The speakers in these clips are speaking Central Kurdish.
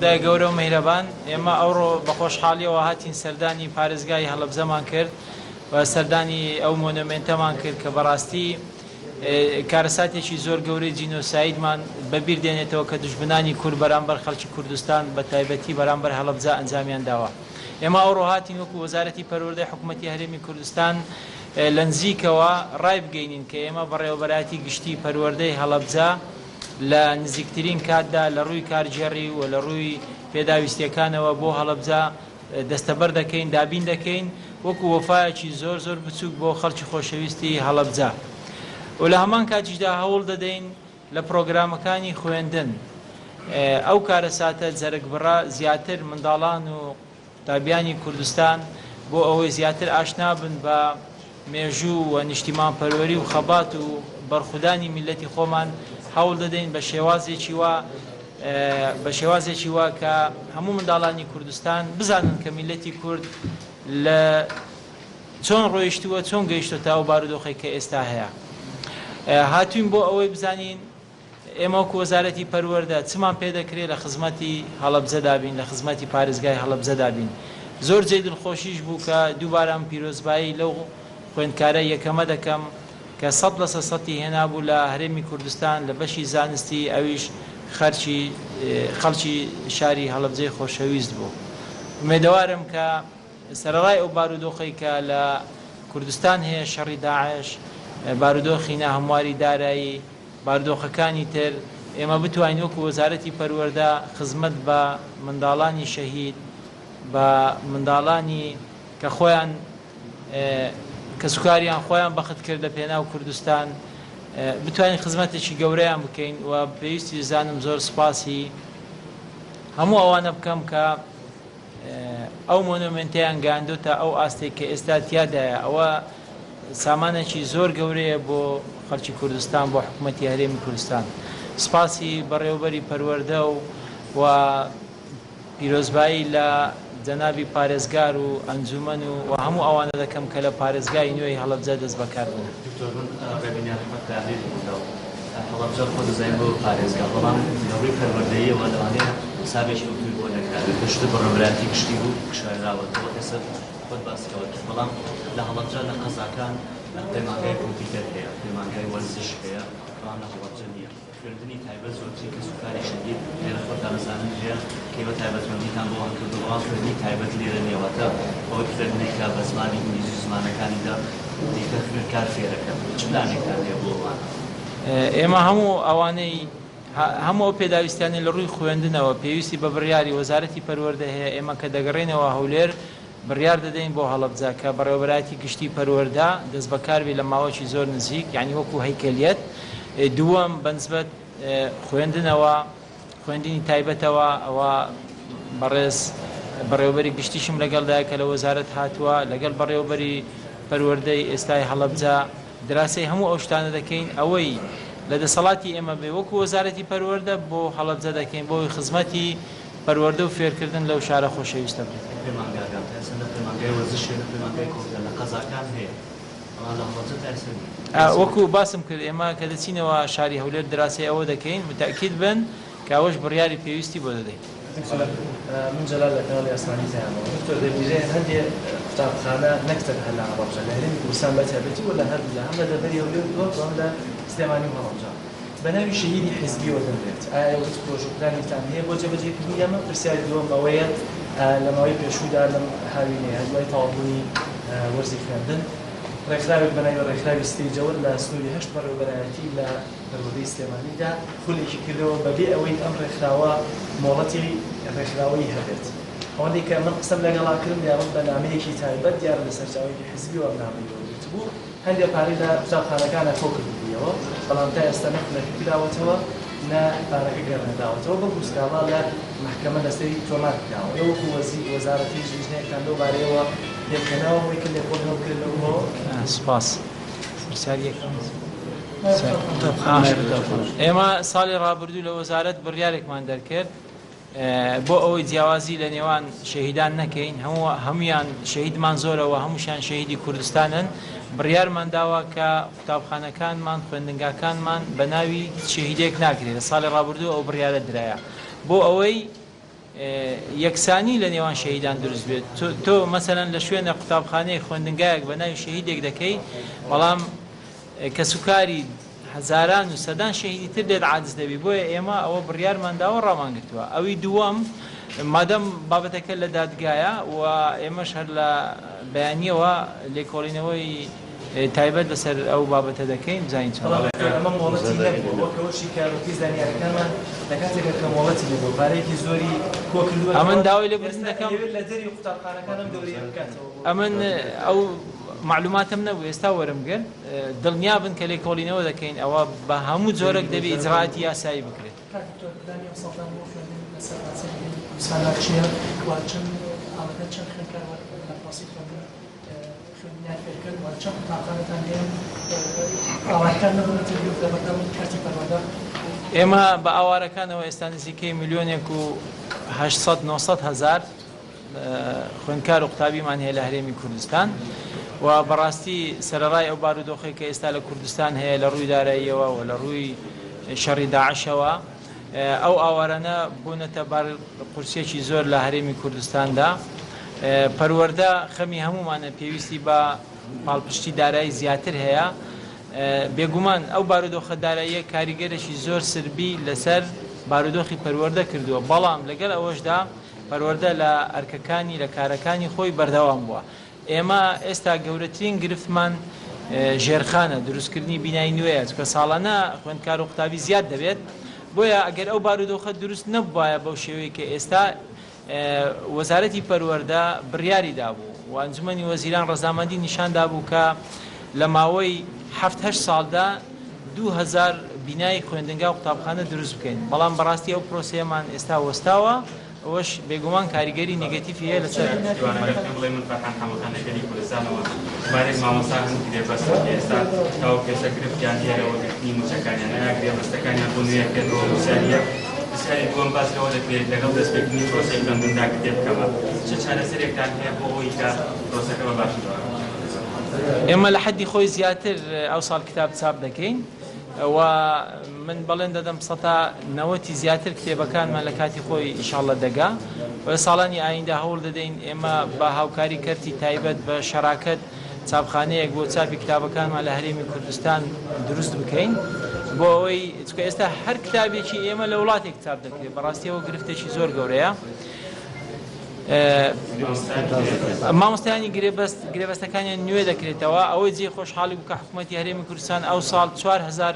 خدای گەورە و مهرەبان ئێمە ئەوڕۆ بە خۆشحاڵیەوە هاتین سەردانی پارێزگای هەڵەبجەمان کرد و سەردانی ئەو مۆنومێنتەمان کرد کە بەڕاستی کارەساتێکی زۆر گەورەی جینۆسایدمان بەبیر دێنێتەوە کە دوژمنانی کورد بەرامبەر خەڵکی کوردستان بە تایبەتی بەرامبەر هەڵەبجە ئەنجامیان داوە. ئێمە ئەوڕۆ هاتین وەکو وەزارەتی پەروەردەی حکوومەتی هەرێمی کوردستان لە نزیکەوە ڕای بگەینین کە ئێمە بەڕێوەبەراتی گشتی پەروەردەی هەڵەبجە لە نزیکترین کاتدا لە ڕووی کارجێڕی و لە ڕووی پێداویستیەکانەوە بۆ هەڵەبجە دەستەبەر دەکەین دابین دەکەین وەکو وەفایەکی زۆر زۆر بچووک بۆ خەڵکی خۆشەویستی هەڵەبجە و لە هەمان کاتیشدا هەوڵ دەدەین لە پرۆگرامەکانی خوێندن ئەو کارەساتە جەرگبڕە زیاتر منداڵان و تابیانی کوردستان بۆ ئەوەی زیاتر ئاشنا بن بە مێژوو و نیشتیمان پەروەری و خەبات و بەرخودانی میلەتی خۆمان هەوڵ دەدەین بە شێوازێکی وا کە هەموو منداڵانی کوردستان بزانن کە میلەتی کورد لە چۆن ڕۆیشتووە چۆن گەیشتە تا و بارودۆخی کە ئێستا هەیە. هاتوین بۆ ئەوەی بزانین ئێمە وەکو وەزارەتی پەروەردە چمان پێ دەکرێت لە خزمەتی هەڵەبجەدا بین لە خزمەتی پارێزگای هەڵەبجەدا بین. زۆر جێی دڵخۆشیش بوو کە دووبارەم پیرۆزبایی لەو خوێندکارە یەکەمە دەکەم کە 100% هێنابوو لە هەرێمی کوردستان لە بەشی زانستی ئەویش خەڵکی شاری هەڵەبجەی خۆشەویست بوو. ئومێدەوارم کە سەرەڕای ئەو بارودۆخی کە لە کوردستان هەیە شەڕی داعش بارودۆخی ناهەمواری دارایی بارودۆخەکانی تر ئێمە بتوانین وەکو وەزارەتی پەروەردە خزمەت بە منداڵانی شەهید بە منداڵانی کە خۆیان کە سوکاریان خۆیان بەخت کرد لە پێناو کوردستان بتوانین خزمەتێکی گەورەیان بکەین و پێویستی دەزانم زۆر سپاسی هەموو ئەوانە بکەم کە ئەو مۆنومنتیان گاندوتە ئەو ئاستێک کە ئێستا تیادایە ئەوە سامانێکی زۆر گەورەیە بۆ خەڵکی کوردستان بۆ حکوومەتی هەرێمی کوردستان. سپاسی بەڕێوەبەری پەروەردە و پیرۆزبایی لە جەنابی پارێزگار و ئەنجومەن و هەموو ئەوانە دەکەم کە لە پارێزگای نوێی هەڵەبجە دەست بەکار بوون. هەڵەبجە خۆ دەزانین بۆ پارێزگا بەڵام لەڕووی پەروەردەییەوە لەوانەیە حسابێکی ئەوتوی بۆ نەکات گشت بەڕێوەبەراتی گشتی بوو کشاراوەتەوە ئێستا خۆت باسکەوە بەڵام لە هەڵەبجە لە قەزاکان پەیمانگای کۆمپیوتەر هەیە پەیمانگای وەرزش هەیە بەڵام لە هەڵەبجە نییە. خوێندنی تایبەت زۆرجی کە سوکاری شەدید لێرە خۆتان دەزانن هەیە کەیوە تایبەتمەندیتان بۆ هەڵکردو بەڵام خوێندنی تایبەت لێرە نێوەتە ئەوەی خوێندنێک کە بە زمانی ئینگلیزی زمانەکانیدا دیکە خوێندکار فێرەکە چ پلانێکتان هەیە بۆ ئەوان؟ ئێمە هەموو ئەوانەی هەموو ئەو پێداویستیانی لە ڕووی خوێندنەوە پێویستی بە بڕیاری وەزارەتی پەروەردە هەیە ئێمە کە دەگەڕێنەوە هەولێر بڕیار دەدەین بۆ هەڵەبجە کە بەڕێوەبەراتی گشتی پەروەردە دەست بەکاربێ لە ماوەی زۆر نزیک یعنی وەکو هەیکەلیەت دووەم بەنسبەت خوێندنەوە خوێندنی تایبەتەوە ئەوە بەڕێز بەڕێوەبەری گشتیشم لەگەڵدایە کە لە وەزارەت هاتووە لەگەڵ بەڕێوەبەری پەروەردەی ئێستای هەڵەبجە دراسی هەموو ئەو شتانە دەکەین ئەوەی لە دەسەڵاتی ئێمە بێ وەکو وەزارەتی پەروەردە بۆ هەڵەبجە دەکەین بۆی خزمەتی پەروەردە و فێرکردن لەو شارە خۆشەویستە بێت. وەکو باسم کرد ئێمە کە دەچینەوە شاری هەولێر دراسی ئەوە دەکەین متأکید بن کە ئەوەش بڕیاری پێویستی بۆ دەدەین. من جلال لە کەناڵی ئاسمانی زانەوە دکتۆر دەبیرێن هەندێک قوتابخانە نەکتەر هەر لە هەڵەبجە لە هەرێمی کوردستان بە تایبەتی و لە هەر هەم لە دەبەری هەولێر و لە سلێمانی و هەڵەبجە بە ناوی شەهیدی حیزبیەوە دەبرێت. ئایا هیچ پرۆژە و پلانێکتان هەیە بۆ جێبەجێکردنی ئەمە؟ پرسیاری دووەم ئەوەیە لە ماوەی پێشوودا لەم هاوینەیە هەدوای تەواوبوونی وەرزی خوێندن ڕێکخراوێک بەناوی ڕێکخراوی ستێجەوە لە سنووری 8 بەڕێوەبەرایەتی لە پەروەردەی سلێمانیدا خولێکی کردەوە بەبێ ئەوەی ئەم ڕێکخراوە مۆڵەتی ڕێکخراوەی هەبێت. ئەوەندەی کە من قسەم لەگەڵاکردم دیارە بەنامەیەکی تایبەت دیارە لە سەرچاوەیەکی حیزبی و ئەمنامەیەوە بوو هەندێک پارەی لە قوتابخانەکانە کۆ کردبوویەوە بەڵام تا ئێستا نەکراوەتەوە نە پارەکە گەڕێداوەتەوە بە گوسکاڵا لە محکەمە لەسەری تۆمار کراوە. وەکو وەزارەتی ژنێکتان لەو بارەیەوە لێکەنەوە ئەوەی کە لێکۆڵنەوە کردنەوە. سپاس. ئێمە ساڵی ڕابردوو لە وەزارەت بڕیارێکمان دەرکرد بۆ ئەوەی جیاوازی لە نێوان شەهیدان نەکەین هەمویان شەهیدمان زۆرەوە هەمووشیان شەهیدی کوردستانن بڕیارمان داوە کە قوتابخانەکانمان خوێندنگاکانمان بە ناوی شەهیدێک ناکرێت. لە ساڵی ڕابردوو ئەو بڕیارە درایە بۆ ئەوەی یەکسانی لە نێوان شەهیدان دروست بێت تۆ مەسەلەن لە شوێنە قوتابخانەی خوێندنگایەک بە ناوی شەهیدێک دەکەی بەڵام کە سوکاری هەزاران و سەدان شەهیدی تر لێت عاجز دەبی بۆیە ئێمە ئەوە بڕیارمانداوە ڕامانگرتووە ئەوی دووەم مادەم بابەتەکە لە دادگایە و ئێمەش هەر لە بەیانیەوە لێکۆڵینەوەی تایبەت بەسەر ئەو بابەتە دەکەین بزانین ئەمە مۆڵەتی نەبووەکەوەشی کارۆکی زانیاریەکانمان لە کاتێکە کە مۆڵەتی نەبوو پارەیەکی زۆری کۆکردووە ئەمن داوای لێبوردن دەکەم لە دەری قوتابخانەکانم دەوری بکاتەوە ئەمن ئەو معلوماتم نەبوو ئێستا وەرمگرن دڵنیا بن کە لێکۆڵینەوە دەکەین ئەوە بە هەموو جۆرەك دەبێت ئیجراعاتی یاسایی بکرێت ئێمە بە ئاوارەکانەوە ئێستا نزیکەی 1,800,000 خوێندکار و قوتابیمان هەیە لە هەرێمی کوردستان و بەڕاستی سەرەڕای ئەو بارودۆخی کە ئێستا لە کوردستان هەیە لە ڕووی داراییەوە و لە ڕووی شەڕی داعشەوە ئەو ئاوارانە بوونەتە قورسێکی زۆر لە هەرێمی کوردستاندا پەروەردە خەمی هەمومانە پێویستی بە پاڵپشتی دارایی زیاتر هەیە بێگومان ئەو بارودۆخە داراییە کاریگەرێکی زۆر سربی لەسەر بارودۆخی پەروەردە کردووە بەڵام لەگەڵ ئەوەشدا پەروەردە لە ئەرکەکانی لە کارەکانی خۆی بەردەوام بووە ئێمە ئێستا گەورەترین گرفتمان ژێرخانە دروستکردنی بینایی نوێیە کە ساڵانە خوێندکار و قوتابی زیاد دەبێت بۆیە ئەگەر ئەو بارودۆخە دروست نەبووایە بەو شێوەیە کە ئێستا وەزارەتی پەروەردە بڕیاری دابوو و ئەنجومەنی وەزیران ڕەزامەندی نیشاندا بوو کە لە ماوەی 7-8 ساڵدا 2000 بینایی خوێندنگا و قوتابخانە دروست بکەین بەڵام بەڕاستی ئەو پرۆسەیەمان ئێستا وەستاوە ئەوەش بێگومان کاریگەری نێگەتیفی هەیە لەسەر بڵێ من فەرحان حەمەخانەکەری کوردستانەوە بارێک مامۆستا هەند گرێبەست ئێستا تاو کێسە گرفتیان هێرەوە گرتنی موچەکانیان نەیا گرێبەستەکانیان بۆ نوێ پێێتەوە موسیاریە پرسیاری دووەم باس لەوە دەکرێت لەگەڵ دەستپێکردنی پرۆسەی خوێندنگا کتێب بکەمە چه چارەسەرێکتان هەیە بۆ ئەوەی کە پرۆسەکە بە باشی ئێمە لە حەدی خۆی زیاتر ئەو ساڵ کتاب چاپ دەکەین و من بەڵێن دەدەم 90 زیاتر کتێبەکانمان لە کاتی خۆی ئینشاڵڵە دەگا و ساڵانی ئایندا هەوڵ دەدەین ئێمە بە هاوکاری کەرتی تایبەت بە شەراکەت چاپخانەیەک بۆ چاپی کتابەکانمان لە هەرێمی کوردستان دروست بکەین بۆ ئەوەی چکە ئێستا هەر کتابێکی ئێمە لە وڵاتێک چاپ دەکرێت بەڕاستیەوە گرفتێکی زۆر گەورەیە مامۆستایانی گرێبەستەکانیان نوێ دەکرێتەوە ئەوەی جێ خۆشحاڵی بوو کە حکوومەتی هەرێمی کوردستان ئەو ساڵ 4,000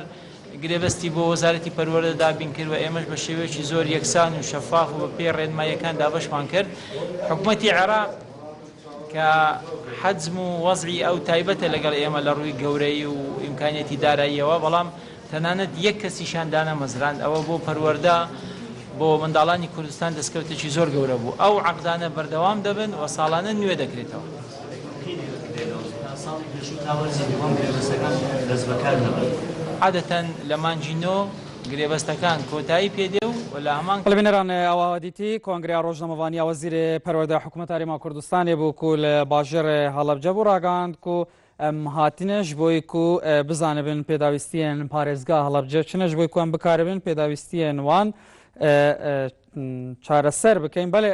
گرێبەستی بۆ وەزارەتی پەروەردە دابین کرد و ئێمەش بە شێوەیەکی زۆر یەکسان و شەفاف و بە پێ ڕێنماییەکان دابەشمان کرد حکوومەتی عێراق کە حەجم و وەزعی ئەو تایبەتە لەگەڵ ئێمە لە ڕووی گەورەی و ئیمکانیەتی داراییەوە بەڵام تەنانەت یەک کەسیشان دانە مەزراند ئەوە بۆ پەروەردە بۆ منداڵانی کوردستان دەستکەوتێکی زۆر گەورە بوو ئەو عەقدانە بەردەوام دەبن و ساڵانە نوێ دەکرێتەوە عادەتەن لە مانجینۆ گرێبەستەکان کۆتایی پێدێ و لە هەمان بەڵێنەران ئەوە دیتی کۆنگریا ڕۆژنامەوانی وەزیرێ پەروەردە حکوومەت هەرێما کوردستانێ بوو و لە باژێر هەڵەبجە بوو ڕاگەاند و ئەم هاتینەش بۆی و بزانبن پێداویستیان پارێزگا هەڵەبجە چنەش بۆی کوان بکاربن پێداویستیان وان چارەسەر بکەین بەڵێ